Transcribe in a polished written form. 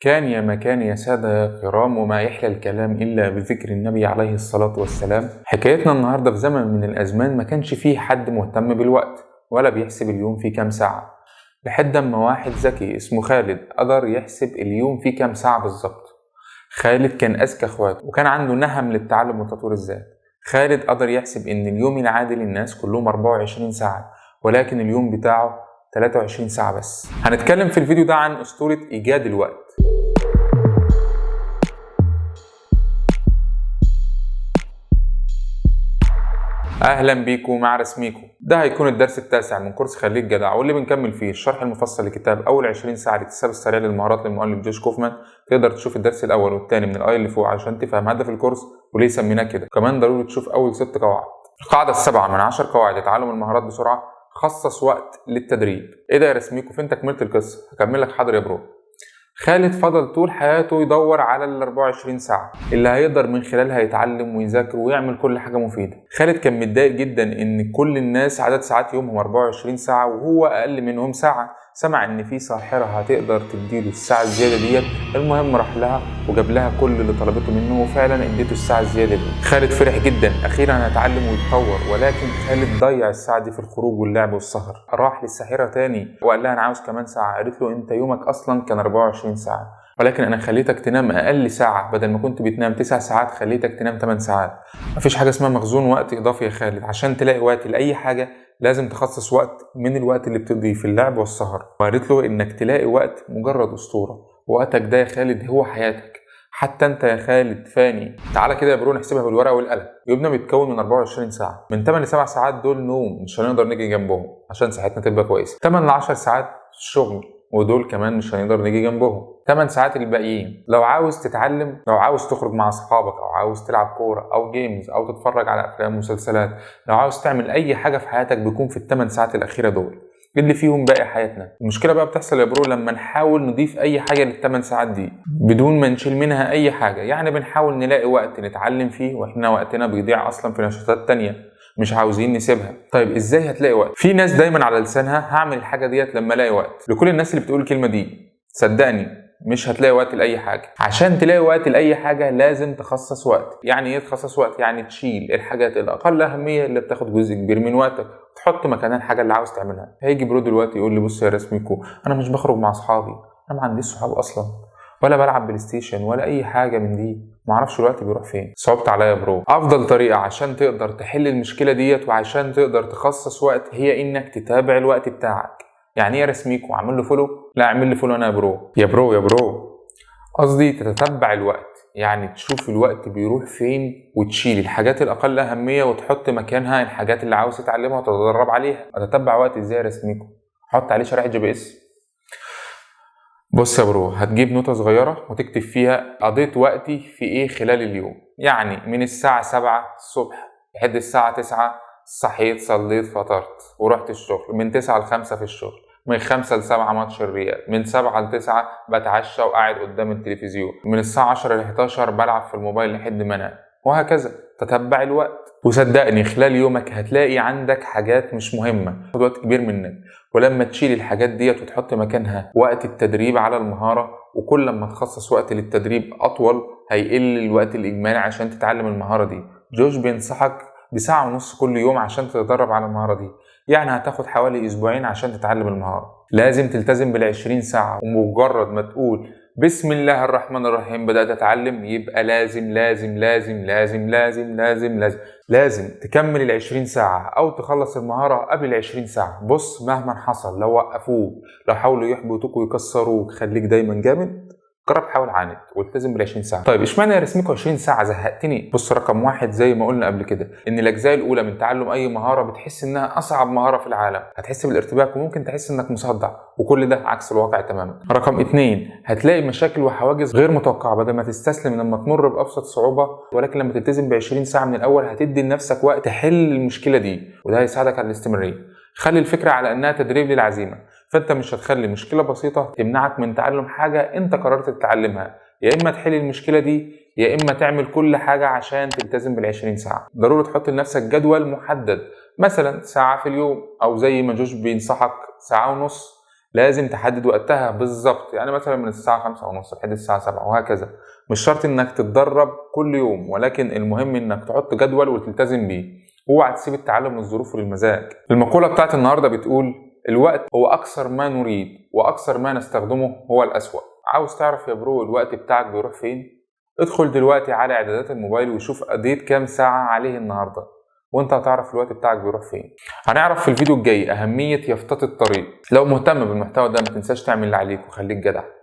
كان يا مكان يا سادة يا كرام، وما يحلى الكلام إلا بذكر النبي عليه الصلاة والسلام. حكايتنا النهاردة في زمن من الأزمان ما كانش فيه حد مهتم بالوقت ولا بيحسب اليوم فيه كام ساعة، لحد أما واحد ذكي اسمه خالد قدر يحسب اليوم فيه كام ساعة بالظبط. خالد كان أذكى اخواته وكان عنده نهم للتعلم وتطوير الذات. خالد قدر يحسب إن اليوم العادي للناس كلهم 24 ساعة، ولكن اليوم بتاعه 23 ساعة بس. هنتكلم في الفيديو ده عن أسطورة إيجاد الوقت. اهلا بيكم مع رسميكم. ده هيكون الدرس التاسع من كورس خليك جدع، واللي بنكمل فيه الشرح المفصل لكتاب اول 20 ساعه للاكتساب السريع للمهارات للمؤلف جوش كوفمان. تقدر تشوف الدرس الاول والثاني من الايه اللي فوق عشان تفهم هدف الكورس وليه سميناه كده. كمان ضروري تشوف اول 6 قواعد. القاعده السابعه من 10 قواعد لتعلم المهارات بسرعه: خصص وقت للتدريب. ايه ده يا رسميكم، فين تكمله القصه؟ هكمل لك حاضر يا برو. خالد فضل طول حياته يدور على ال 24 ساعة اللي هيقدر من خلالها يتعلم ويذاكر ويعمل كل حاجة مفيدة. خالد كان متضايق جدا ان كل الناس عدد ساعات يومهم 24 ساعة وهو اقل منهم ساعة. سمع ان في ساحرة هتقدر تديله الساعة الزيادة ديت. المهم راح لها وجاب لها كل اللي طلبته منه، وفعلا اديته الساعة الزيادة دي. خالد فرح جدا، اخيرا هيتعلم ويتطور. ولكن خالد ضيع الساعة دي في الخروج واللعب والسهر. راح للساحرة تاني وقال لها انا عاوز كمان ساعة. قالت له انت يومك اصلا كان 24 ساعة، ولكن انا خليتك تنام اقل ساعة. بدل ما كنت بتنام 9 ساعات خليتك تنام 8 ساعات. مفيش حاجة اسمها مخزون وقت اضافي يا خالد. عشان تلاقي وقت لاي حاجة لازم تخصص وقت من الوقت اللي بتقضيه في اللعب والسهر. وقالت له انك تلاقي وقت مجرد اسطورة، وقتك ده يا خالد هو حياتك. حتى انت يا خالد فاني. تعالى كده يا برو نحسبها بالورقه والقلم. يومنا بيتكون من 24 ساعه، من 8 ل 7 ساعات دول نوم مش هنقدر نيجي جنبهم عشان صحتنا تبقى كويسه. 8 ل 10 ساعات شغل ودول كمان مش هنقدر نيجي جنبهم. 8 ساعات الباقيين لو عاوز تتعلم، لو عاوز تخرج مع اصحابك، او عاوز تلعب كوره او جيمز، او تتفرج على افلام ومسلسلات، لو عاوز تعمل اي حاجه في حياتك بيكون في ال8 ساعات الاخيره دول اللي فيهم باقي حياتنا. المشكله بقى بتحصل يا برو لما نحاول نضيف اي حاجه لل8 ساعات دي بدون ما نشيل منها اي حاجه. يعني بنحاول نلاقي وقت نتعلم فيه واحنا وقتنا بيضيع اصلا في نشاطات تانية مش عاوزين نسيبها. طيب ازاي هتلاقي وقت؟ في ناس دايما على لسانها هعمل الحاجه ديت لما الاقي وقت. لكل الناس اللي بتقول الكلمه دي، صدقني مش هتلاقي وقت لاي حاجه. عشان تلاقي وقت لاي حاجه لازم تخصص وقت. يعني ايه تخصص وقت؟ يعني تشيل الحاجات الاقل اهميه اللي بتاخد جزء كبير من وقتك، تحط مكانها الحاجه اللي عاوز تعملها. هيجي برو دلوقتي يقول لي بص يا رسميكو، انا مش بخرج مع اصحابي، انا ما عنديش صحاب اصلا، ولا بلعب بلاي ستيشن ولا اي حاجه من دي، ما اعرفش الوقت بيروح فين. صعبت عليا يا برو. افضل طريقه عشان تقدر تحل المشكله ديت وعشان تقدر تخصص وقت هي انك تتابع الوقت بتاعك. يعني ايه يا رسميكو؟ اعمل له فولو؟ لا اعمل لي فولو انا يا برو. يا برو قصدي تتتبع الوقت، يعني تشوف الوقت بيروح فين وتشيل الحاجات الاقل اهميه وتحط مكانها الحاجات اللي عاوز تتعلمها وتتدرب عليها. اتتبع وقت ازاي يا رسميكو؟ حط عليه شريحه GPS. بص يا برو، هتجيب نوتة صغيرة وتكتب فيها قضيت وقتي في ايه خلال اليوم. يعني من الساعة 7 الصبح لحد الساعة 9 صحيت صليت فطرت ورحت الشغل. من 9 ل 5 في الشغل. من 5 ل 7 ماتش الريال. من 7 ل 9 بتعشى وقاعد قدام التلفزيون. من الساعة 10 ل 11 بلعب في الموبايل لحد ما انام. وهكذا تتبع الوقت. وصدقني خلال يومك هتلاقي عندك حاجات مش مهمة خد وقت كبير منك، ولما تشيل الحاجات ديت وتحط مكانها وقت التدريب على المهارة، وكل لما تخصص وقت للتدريب أطول هيقل الوقت الإجمالي عشان تتعلم المهارة دي. جوش بينصحك بساعة ونص كل يوم عشان تتدرب على المهارة دي. يعني هتاخد حوالي أسبوعين عشان تتعلم المهارة. لازم تلتزم بال20 ساعة، ومجرد ما تقول بسم الله الرحمن الرحيم بدأت أتعلم يبقى لازم لازم لازم لازم لازم لازم لازم لازم تكمل ال20 ساعة أو تخلص المهارة قبل ال20 ساعة. بص مهما حصل، لو وقفوك، لو حاولوا يحبطوك ويكسروك، خليك دايما جامد. جرب حاول عاند والتزم بال20 ساعه. طيب اشمعنى يا رسميكو 20 ساعه؟ زهقتني. بص رقم واحد زي ما قلنا قبل كده ان الاجزاء الاولى من تعلم اي مهاره بتحس انها اصعب مهاره في العالم. هتحس بالارتباك وممكن تحس انك مصدع، وكل ده عكس الواقع تماما. رقم 2 هتلاقي مشاكل وحواجز غير متوقعه. بدل ما تستسلم لما تمر بابسط صعوبه، ولكن لما تلتزم ب20 ساعه من الاول هتدي لنفسك وقت تحل المشكله دي، وده هيساعدك على الاستمراريه. خلي الفكره على انها تدريب للعزيمه. فانت مش هتخلي مشكله بسيطه تمنعك من تعلم حاجه انت قررت تتعلمها. يا اما تحل المشكله دي، يا اما تعمل كل حاجه عشان تلتزم بال20 ساعه. ضروري تحط لنفسك جدول محدد، مثلا ساعه في اليوم، او زي ما جوش بينصحك ساعه ونص. لازم تحدد وقتها بالظبط، يعني مثلا من الساعة 5:30 لحد الساعة 7 وهكذا. مش شرط انك تتدرب كل يوم، ولكن المهم انك تحط جدول وتلتزم بيه. اوعى تسيب التعلم للظروف وللمزاج. المقولة بتاعت النهاردة بتقول: الوقت هو أكثر ما نريد وأكثر ما نستخدمه هو الأسوأ. عاوز تعرف يا برو الوقت بتاعك بيروح فين؟ ادخل دلوقتي على إعدادات الموبايل وشوف قضيت كام ساعة عليه النهاردة، وانت هتعرف الوقت بتاعك بيروح فين. هنعرف في الفيديو الجاي أهمية يافطات الطريق. لو مهتم بالمحتوى ده ما تنساش تعمل اللي عليك وخليك جدع.